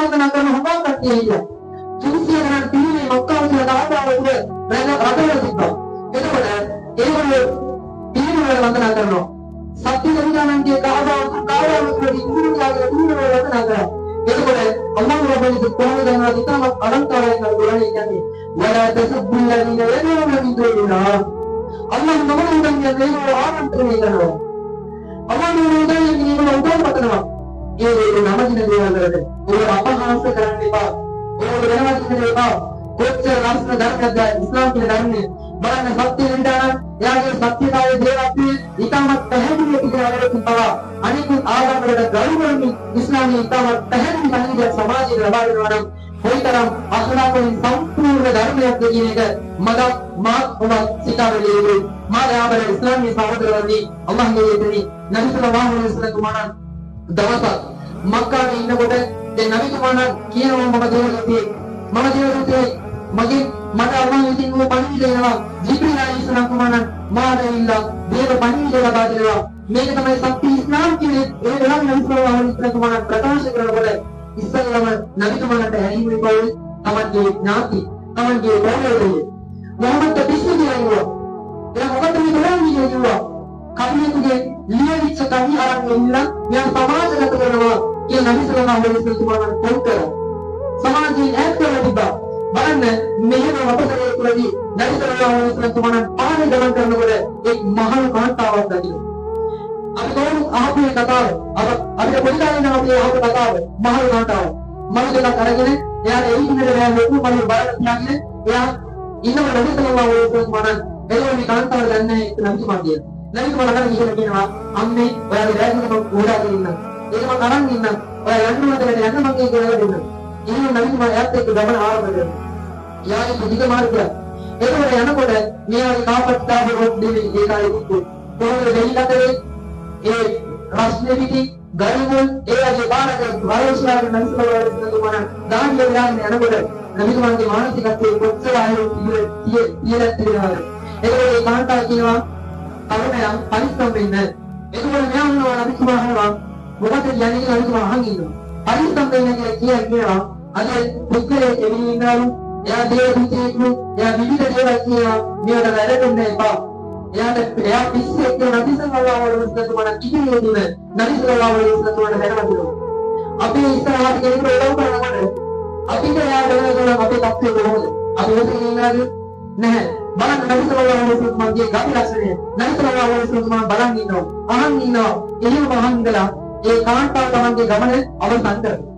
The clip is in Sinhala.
ආරාධනා කරන හොබා කට්ටිය හිටියා. 300 ගණන් පිරිමේ මක්කා කියලා දාපුවාම උඩ රටවල තිබ්බා. එතකොට ඒගොල්ලෝ පිරිමේ වන්දනා කරනවා. සත්‍ය දරුදානන්ගේ කාවාවකදී ඉන්ද්‍රියාගේ පිරිමේ වන්දනා කරනවා. එතකොට අල්ලාහ් රබ්බුල් කොහොමද යනවා ඉතාම අලංකාරයෙන් කරගන්න කියන්නේ වලා තසබ්බුල් ලදීන යදූන මින් දුනිනා අල්ලාහ් නමෙන් මේක ආමන්ත්‍රණය කරනවා. අල්ලාහ් නමෙන් මේක උදව් කරනවා. ඒ නමදින දේවල් වලට ඔය අපහාස කරන්න එපා. ඔය වෙනවා කියන එපා. කොච්චර ලස්සන ධර්මයක්ද ඉස්ලාම් කියන ධර්මයේ බලන්න සත්‍ය නිදාන එයාගේ සත්‍යතාවයේ දේවත්වයේ ඊටමත් පැහැදිලි කියලා පවා අනිකුත් ආගම්වලට ගරු කරමින් ඉස්ලාමයේ ඊටමත් පැහැදිලි පණිවිඩය සමාජයට ලබා දෙනවා නම් කොයිතරම් අඛලාකෙන් සම්පූර්ණ ධර්මයක් කියන එක මදක් මාත් ඔබ සිතාවෙලේ මායාවල ඉස්ලාමයේ සහෝදරවනි අල්ලාහ්ගේ යතනි නබි සල්ලල්ලාහු අලයිහි වසල්ලම් තුමාණන් දවසක් මක්කාවේ ඉන්නකොට ඒ නබි තුමාණන් කියනවා මම දේවදූතයෙක් මගේ මට අල්ලාහ් විසින් ඔය පණිවිඩය දෙනවා ජිබ්‍රීල් අලයිහිස්සලාම් තුමාණන් මාදෙilla දේව පණිවිඩය ලබා දෙනවා මේක තමයි සත්‍ය ඉස්ලාම් කියන්නේ ඒ වෙලාව නබි සල්ලල්ලාහු අලයිහි වසල්ලම් තුමාණන් ප්‍රකාශ කරනකොට ඉස්සල්ලාම නබි තුමාණන්ට හැරීමේ පොල් තමන්ගේ ඥාති තමන්ගේ ගෝලවලේ මොහොමඩ් පිස්සු කියනවා එයා මොකද මේ කරන්නේ කියනවා කපියෙකුගේ ලියවිච්ච කවි අරන් එන්න මෙයා සමාජගත කරනවා ඒ නබි සල්ලල්ලාහු අලයිහි වසල්ලම් තුමාණන් පොල් කරා සමාජයේ ඈත් කරලා තිබ්බා බලන්න මෙහෙම වපසරේ තුලදී නබි සල්ලල්ලාහු අලයිහි වසල්ලම් තුමාණන් පාරේ ගමන් කරනකොට එක් මහා කාන්තාවක් දකිනවා. අපි කොහොමද අහපු කතාව? අපිට පොඩි කාලේ ඉඳන් අපි අහපු කතාව මහා කාන්තාව. මනුස්සයෙක් අරගෙන එයාට එළින්නට බෑ ලොකු මනුස්සයෙක් බලන්න තියාගෙන එයා ඉන්නකොට නබි සල්ලල්ලාහු අලයිහි වසල්ලම් තුමාණන් එළවෙන මේ කාන්තාව ගන්න නබි තුමා කියන. නබි තුමා ළඟට කියනවා අම්මේ ඔයාගේ බෑග් එක උඩට ඉන්න. ඒක මම අරන් ඉන්න. ඔයා යන්න ඕනද යන්න මම කියලා දෙන්න. ඉතින් නබි තුමා එයාත් එක්ක ගමන ආරම්භ කරනවා. යාගේ පුදුක මාර්ගය. ඒකවල යනකොට මෙයාගේ කාපට්ටාව රොඩ් දෙවි ඒ කාලේ තිබ්බේ. කොහොමද දෙයිලතරේ ඒ රස්නේ පිටි ගරිමුල් ඒ වගේ බාරක වරෝස්ලාගේ නන්සලවල තුමාන දාන්නේ දාන්නේ යනකොට නබි තුමාගේ මානසිකත්වයේ කොච්චර ආයෝ කියලා තියෙනවද? ඒකවල ඒ කාන්තාව කියනවා තරුණයා පරිස්සම් වෙන්න. ඒකවල මෙයා වුණා නබි තුමා අහනවා මොකද යන්නේ කියලා නබි තුමා අහන් ඉන්නවා. පරිස්සම් වෙන්න කියලා කියනවා අද පුද්ගලයේ එළියේ ඉඳලා එයා දේවදූතයෙක්ු එයා විවිධ දේවල් කියනවා මේවට වැරදෙන්න එපා. එයා පිස්සෙක් කියලා නබි සල්ලල්ලාහු අලයිහි වසල්ලම් තුමාණන් කිව්වේදීම නබි සල්ලල්ලාහු අලයිහි වසල්ලම් තුමාණන් හැරවදිනවා. අපි ඉස්සරහට ගෙනියන උදව් කරනකොට අපිට එයා වෙනකොට අපේ තත්ත්වය කොහොමද? අපි වෙසින් ඉන්නවද? නැහැ. බලන්න නබි සල්ලල්ලාහු අලයිහි වසල්ලම් මගේ ගති ලක්ෂණය. නබි සල්ලල්ලාහු අලයිහි වසල්ලම් මම බලන් ඉන්නවා. අහන් ඉන්නවා. එහෙම අහන් ඉඳලා ඒ කාන්තාව තමන්ගේ ගමන අවසන් කරනවා.